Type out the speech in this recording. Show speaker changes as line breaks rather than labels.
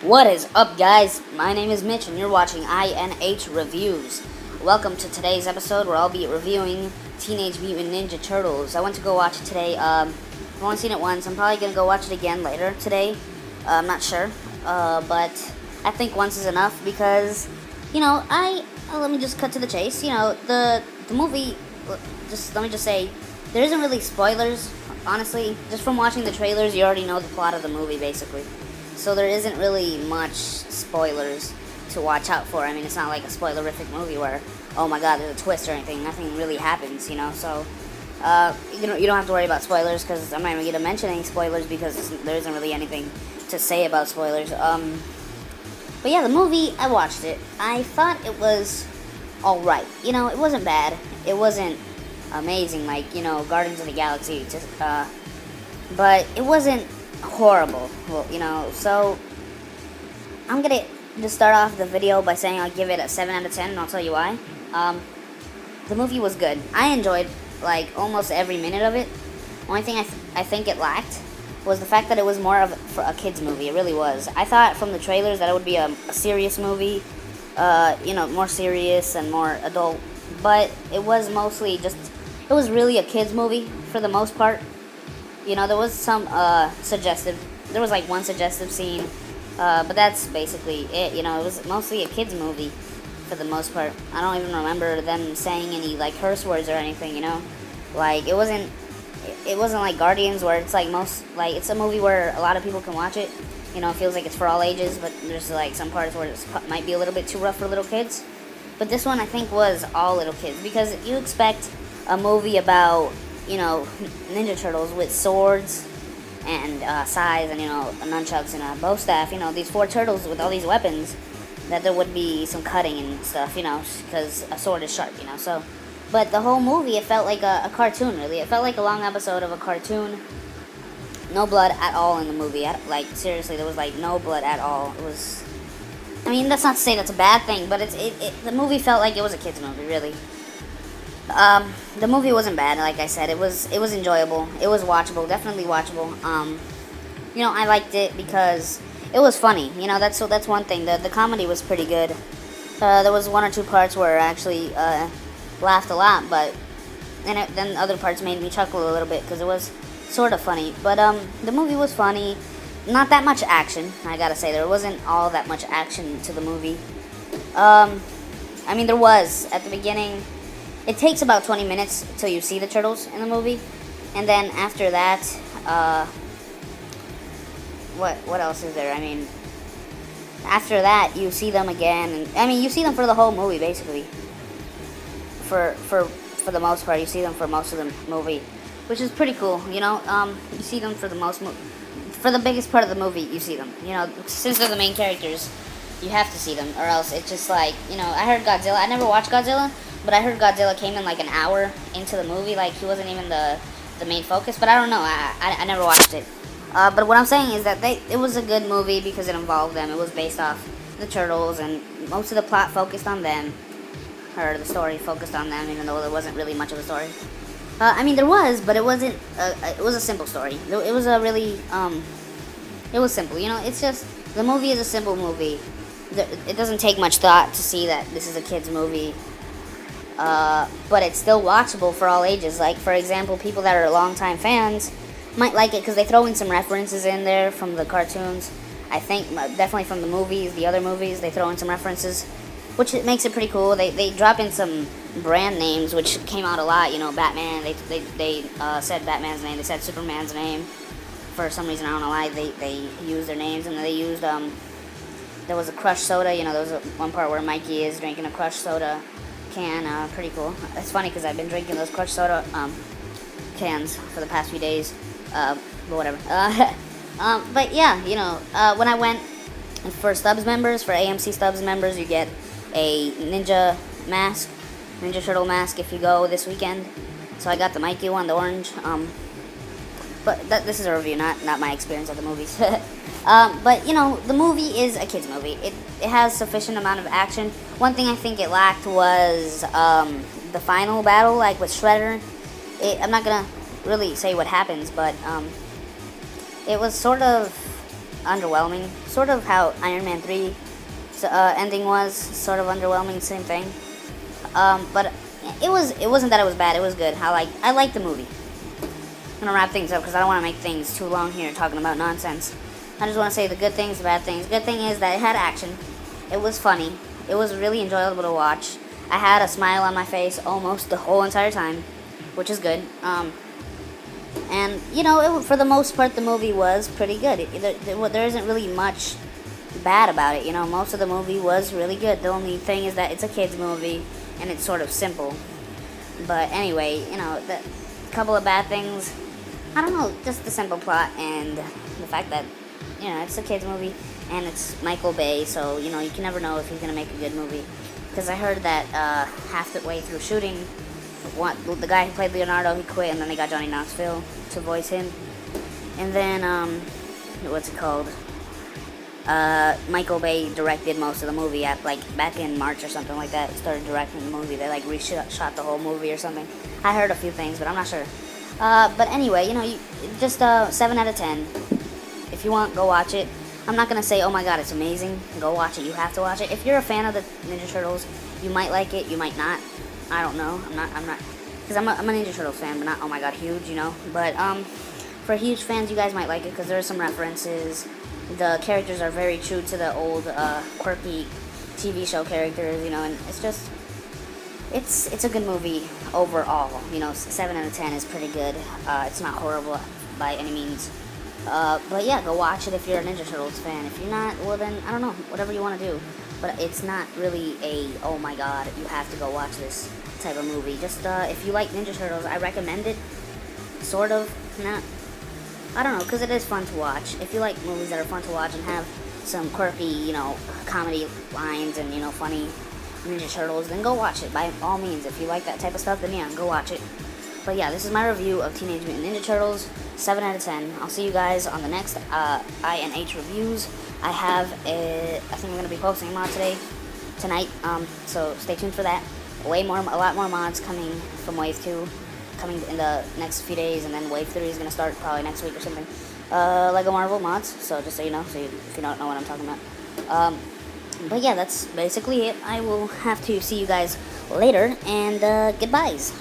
What is up, guys? My name is Mitch, and you're watching INH Reviews. Welcome to today's episode where I'll be reviewing Teenage Mutant Ninja Turtles. I went to go watch it today. I've only seen it once. I'm probably going to go watch it again later today. I'm not sure. But I think once is enough because, let me just cut to the chase. The movie, let me just say, there isn't really spoilers, honestly. Just from watching the trailers, you already know the plot of the movie, basically. So there isn't really much spoilers to watch out for. I mean, it's not like a spoilerific movie where, oh my god, there's a twist or anything. Nothing really happens, So, you don't have to worry about spoilers because I'm not even going to mention any spoilers because there isn't really anything to say about spoilers. But yeah, the movie, I watched it. I thought it was alright. It wasn't bad. It wasn't amazing like, Guardians of the Galaxy. But it wasn't horrible. Well, so I'm gonna just start off the video by saying I'll give it a 7 out of 10, and I'll tell you why. The movie was good. I enjoyed like almost every minute of it. Only thing I think it lacked was the fact that it was more of a kids movie. It really was. I thought from the trailers that it would be a serious movie, more serious and more adult, but it was mostly it was really a kids movie for the most part. There was some there was like one suggestive scene, but that's basically it. It was mostly a kids movie for the most part. I don't even remember them saying any like curse words or anything. Like it wasn't like Guardians where it's like it's a movie where a lot of people can watch it. It feels like it's for all ages, but there's like some parts where it might be a little bit too rough for little kids. But this one I think was all little kids because you expect a movie about Ninja Turtles with swords and sais and nunchucks and a bow staff. These 4 turtles with all these weapons. That there would be some cutting and stuff. Because a sword is sharp. So, but the whole movie, it felt like a cartoon. Really, it felt like a long episode of a cartoon. No blood at all in the movie. Like seriously, there was like no blood at all. It was. I mean, that's not to say that's a bad thing, but the movie felt like it was a kids movie. Really. The movie wasn't bad, like I said. It was enjoyable. It was watchable, definitely watchable. I liked it because it was funny. That's one thing. The comedy was pretty good. There was 1 or 2 parts where I actually laughed a lot, but then other parts made me chuckle a little bit because it was sort of funny. But the movie was funny. Not that much action, I gotta say. There wasn't all that much action to the movie. I mean, there was at the beginning. It takes about 20 minutes till you see the turtles in the movie, and then after that, what else is there? I mean, after that you see them again, and I mean you see them for the whole movie basically. For the most part, you see them for most of the movie, which is pretty cool. You see them for the biggest part of the movie. You see them. Since they're the main characters, you have to see them, or else it's just like I heard Godzilla. I never watched Godzilla. But I heard Godzilla came in like an hour into the movie, like he wasn't even the main focus. But I don't know, I never watched it. But what I'm saying is that it was a good movie because it involved them. It was based off the turtles, and most of the plot focused on them, or the story focused on them, even though there wasn't really much of a story. I mean, there was, but it wasn't. It was a simple story. It was a really, it was simple. It's just the movie is a simple movie. It doesn't take much thought to see that this is a kids movie. But it's still watchable for all ages. Like, for example, people that are longtime fans might like it because they throw in some references in there from the cartoons. I think definitely from the movies, the other movies, they throw in some references, which makes it pretty cool. They drop in some brand names, which came out a lot. Batman. They said Batman's name. They said Superman's name. For some reason, I don't know why they used their names, and they used there was a Crush soda. There was one part where Mikey is drinking a Crush soda can. Pretty cool. It's funny because I've been drinking those Crush soda cans for the past few days, but whatever. But yeah, when I went for Stubbs members, for AMC Stubbs members, you get a Ninja Turtle mask if you go this weekend. So I got the Mikey one, the orange. But this is a review, not my experience at the movies. But the movie is a kids movie. It has sufficient amount of action. One thing I think it lacked was the final battle, like with Shredder. I'm not gonna really say what happens, but it was sort of underwhelming. Sort of how Iron Man 3 ending was. Sort of underwhelming, same thing. But it wasn't that it was bad. It was good. I liked the movie. I'm gonna wrap things up because I don't want to make things too long here talking about nonsense. I just want to say the good things, the bad things. Good thing is that it had action. It was funny. It was really enjoyable to watch. I had a smile on my face almost the whole entire time, which is good. And you know, for the most part, the movie was pretty good. There isn't really much bad about it. You know, most of the movie was really good. The only thing is that it's a kids movie and it's sort of simple. But anyway, you know, the couple of bad things. I don't know, just the simple plot and the fact that, you know, it's a kids movie and it's Michael Bay, so, you know, you can never know if he's going to make a good movie. Because I heard that half the way through shooting, the guy who played Leonardo, he quit, and then they got Johnny Knoxville to voice him. And then, what's it called? Michael Bay directed most of the movie back in March or something like that. He started directing the movie. They shot the whole movie or something. I heard a few things, but I'm not sure. But anyway, you know, just 7 out of 10. If you want, go watch it. I'm not gonna say, oh my god, it's amazing. Go watch it. You have to watch it. If you're a fan of the Ninja Turtles, you might like it. You might not. I don't know. I'm not, because I'm a Ninja Turtles fan, but not, oh my god, huge, you know. But for huge fans, you guys might like it because there are some references. The characters are very true to the old quirky TV show characters, you know, and it's just, it's a good movie overall. You know, 7 out of 10 is pretty good. It's not horrible by any means. But yeah, go watch it if you're a Ninja Turtles fan. If you're not, well then, I don't know, whatever you want to do. But it's not really a, oh my god, you have to go watch this type of movie. Just, if you like Ninja Turtles, I recommend it. Sort of, not, I don't know, because it is fun to watch. If you like movies that are fun to watch and have some quirky, you know, comedy lines and, you know, funny Ninja Turtles, then go watch it, by all means. If you like that type of stuff, then yeah, go watch it. But yeah, this is my review of Teenage Mutant Ninja Turtles, 7 out of 10. I'll see you guys on the next INH reviews. I think I'm going to be posting a mod tonight, so stay tuned for that. A lot more mods coming from Wave 2, coming in the next few days, and then Wave 3 is going to start probably next week or something. Lego Marvel mods, so just so you know, if you don't know what I'm talking about. But yeah, that's basically it. I will have to see you guys later, and goodbyes.